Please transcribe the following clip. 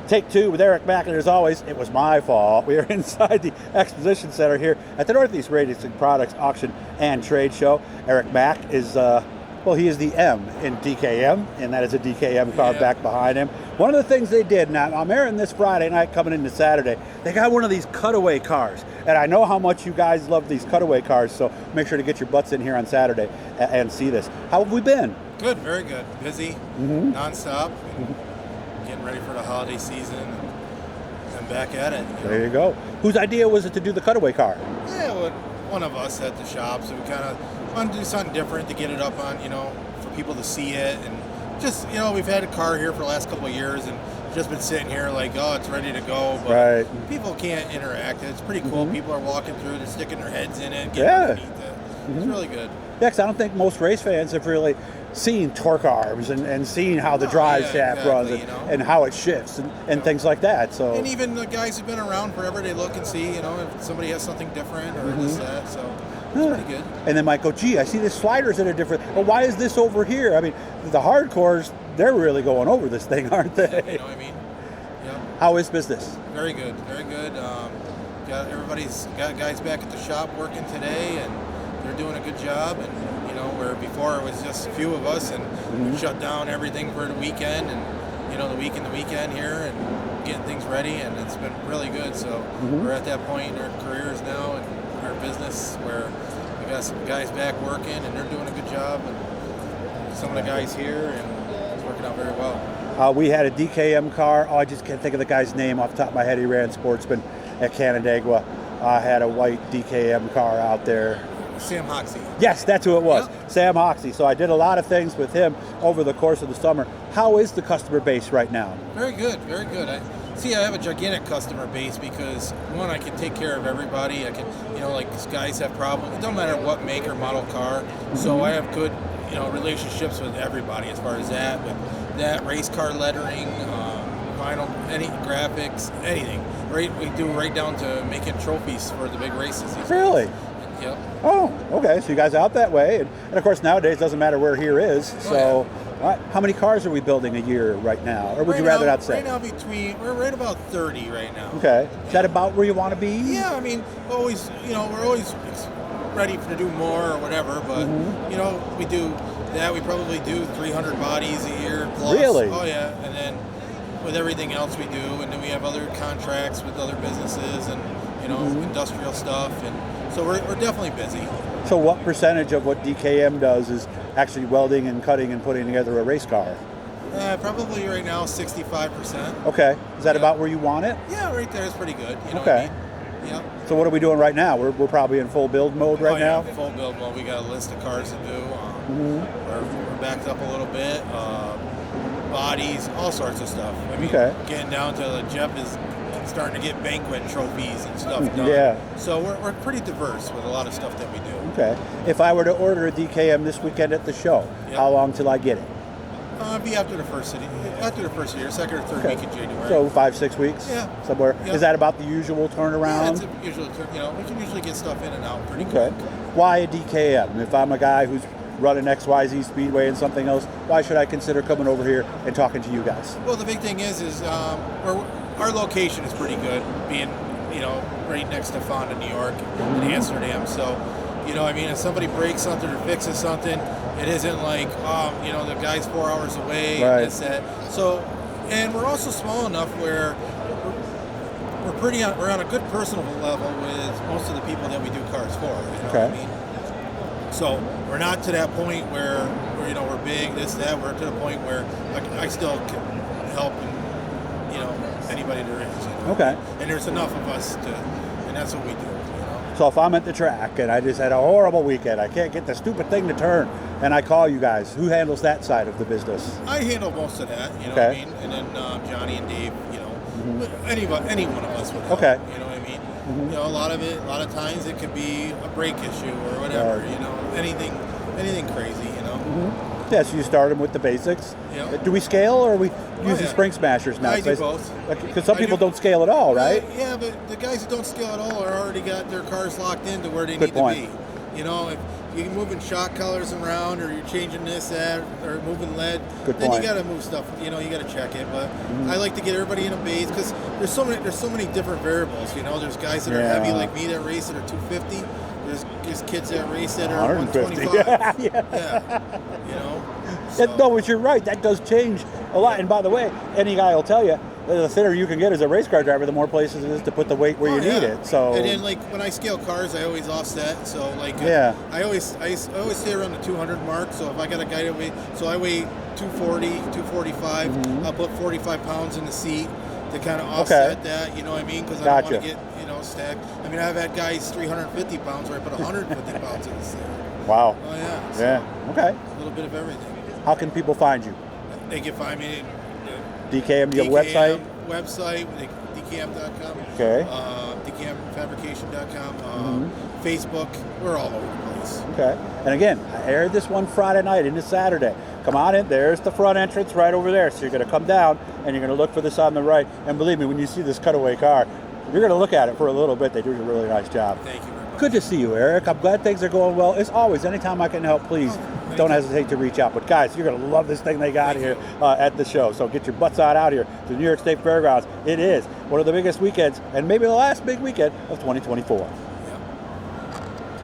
Take two with Eric Mack, and as always, it was my fault. We are inside the Exposition Center here at the Northeast Racing Products Auction and Trade Show. Eric Mack is, he is the M in DKM, and that is a DKM car back behind him. One of the things they did, now I'm airing this Friday night coming into Saturday, they got one of these cutaway cars. And I know how much you guys love these cutaway cars, so make sure to get your butts in here on Saturday and see this. How have we been? Good, very good. Busy, nonstop, getting ready for the holiday season, and back at it. There you go. Whose idea was it to do the cutaway car? Yeah, well, one of us at the shop, so we kind of wanted to do something different to get it up on, for people to see it. And just, we've had a car here for the last couple of years and just been sitting here like, oh, it's ready to go. But people can't interact. It's pretty cool. People are walking through, they're sticking their heads in it, getting underneath it. It's really good. Yeah, because I don't think most race fans have really seen torque arms and seen how the drive shaft runs and how it shifts and things like that. So, and even the guys who've been around forever, they look and see, if somebody has something different or this, that. So it's pretty good. And then might go, gee, I see the sliders that are different. Well, why is this over here? I mean, the hardcores, they're really going over this thing, aren't they? You know what I mean? Yeah. How is business? Very good, very good. Everybody's got guys back at the shop working today, and they're doing a good job. And where before it was just a few of us, and we shut down everything for the weekend, and the week and the weekend here, and getting things ready, and it's been really good. So we're at that point in our careers now and our business where we got some guys back working, and they're doing a good job, and some of the guys here, and it's working out very well. We had a DKM car. I just can't think of the guy's name off the top of my head. He ran Sportsman at Canandaigua. I had a white DKM car out there. Sam Hoxie. Yes, that's who it was. Yep. Sam Hoxie. So I did a lot of things with him over the course of the summer. How is the customer base right now? Very good, very good. I have a gigantic customer base because, one, I can take care of everybody. I can, like guys have problems. It don't matter what make or model car. So I have good, relationships with everybody as far as that. With that, race car lettering, vinyl, any graphics, anything. Right, we do right down to making trophies for the big races. Really? Yep. Oh, okay. So you guys are out that way, and of course nowadays it doesn't matter where here is. So, how many cars are we building a year right now, or would you rather not say? Right now, we're right about 30 right now. Okay. Is that about where you want to be? Yeah, I mean, always, we're always ready to do more or whatever, but we do that. We probably do 300 bodies a year plus. Really? Oh yeah, and then with everything else we do, and then we have other contracts with other businesses and industrial stuff, and so we're definitely busy. So what percentage of what DKM does is actually welding and cutting and putting together a race car? Probably right now 65%. Okay. Is that about where you want it? Yeah, right there is pretty good. Okay. What I mean? Yeah. So what are we doing right now? We're probably in full build mode right now? Full build mode. We got a list of cars to do. We're backed up a little bit. Bodies, all sorts of stuff. I mean, getting down to Jeff is starting to get banquet trophies and stuff done. Yeah. So we're pretty diverse with a lot of stuff that we do. Okay. If I were to order a DKM this weekend at the show, how long till I get it? Be after the first year, second or third week in January. So 5-6 weeks? Yeah. Somewhere. Yeah. Is that about the usual turnaround? Yeah, it's a usual we can usually get stuff in and out pretty quick. Why a DKM? If I'm a guy who's running XYZ Speedway and something else, why should I consider coming over here and talking to you guys? Well, the big thing is our location is pretty good, being, right next to Fonda, New York, and Amsterdam. So, if somebody breaks something or fixes something, it isn't like, the guy's 4 hours away, and this, that. So, and we're also small enough where we're on a good personal level with most of the people that we do cars for. What I mean? So we're not to that point where we're big, this, that. We're to the point where I still can help anybody there is. Okay. And there's enough of us and that's what we do. So if I'm at the track and I just had a horrible weekend, I can't get the stupid thing to turn, and I call you guys, who handles that side of the business? I handle most of that, what I mean? And then Johnny and Dave, any one of us would help. Okay. You know what I mean? A lot of times it could be a brake issue or whatever, anything crazy, Yeah, so you start them with the basics. Yep. Do we scale, or are we using spring smashers now? I do both. Because some people don't scale at all, right? Yeah, but the guys that don't scale at all are already got their cars locked into where they need to be. If you're moving shock collars around, or you're changing this, that, or moving lead. Good then point. you got to move stuff. You know, you got to check it. But I like to get everybody in a base because there's so many different variables. You know, there's guys that are heavy like me that race that are 250. There's kids that race that are 125. Yeah. You know. So. No, but you're right. That does change a lot. And by the way, any guy will tell you, the thinner you can get as a race car driver, the more places it is to put the weight where you need it. So. And then, like, when I scale cars, I always offset. So, like, I always stay around the 200 mark. So if I got a guy that weighs, so I weigh 240, 245. I'll put 45 pounds in the seat to kind of offset that. You know what I mean? Because I don't want to get stacked. I mean, I've had guys 350 pounds where I put 150 pounds in the seat. Wow. Oh yeah. So yeah. Okay. A little bit of everything. How can people find you? They can find me. DKM, you have a website? Website, DKM.com. Okay. DKMfabrication.com. Facebook. We're all over the place. Okay. And again, I aired this one Friday night into Saturday. Come on in. There's the front entrance right over there. So you're going to come down and you're going to look for this on the right. And believe me, when you see this cutaway car, you're going to look at it for a little bit. They do a really nice job. Thank you very much. Good to see you, Eric. I'm glad things are going well. As always, anytime I can help, please don't hesitate to reach out. But guys, you're going to love this thing they got here at the show. So get your butts out here to the New York State Fairgrounds. It is one of the biggest weekends and maybe the last big weekend of 2024.